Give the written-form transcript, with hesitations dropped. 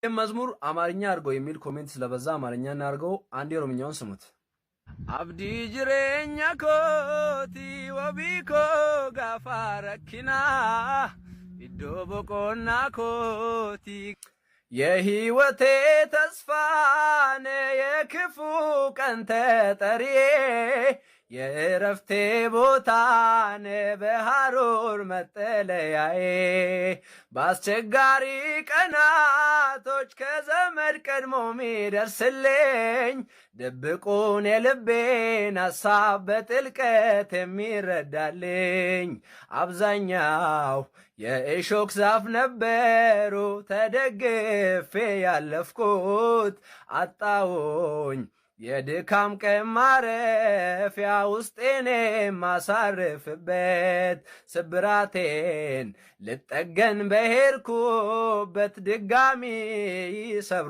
መዝሙር አማርኛ አድርገው የሚል ኮሜንት ስለበዛ አማርኛ እናድርገው። አንድ የኦሮምኛውን ስሙት። አብዲ ጅሬኛ ኮቲ ወቢኮ ጋፋ ረኪና ኢዶ ቦቆና ኮቲ የህይወቴ ተስፋነ የክፉ ቀን ተጠሪዬ የእረፍቴ ቦታነ በሐሩር መጠለያዬ በአስቸጋሪ ቀናቶች ከዘመድ ቀድሞ ሚደርስልኝ ድብቁን የልቤን ሐሳብ በጥልቀት የሚረዳልኝ አብዛኛው የእሾክ ዛፍ ነበሩ ተደግፌ ያለፍኩት አጣውኝ የድካም ቀን ማረፊያ ውስጤን ማሳርፍበት ስብራቴን ልጠገን በሄድኩበት ድጋሚ ይሰብሩ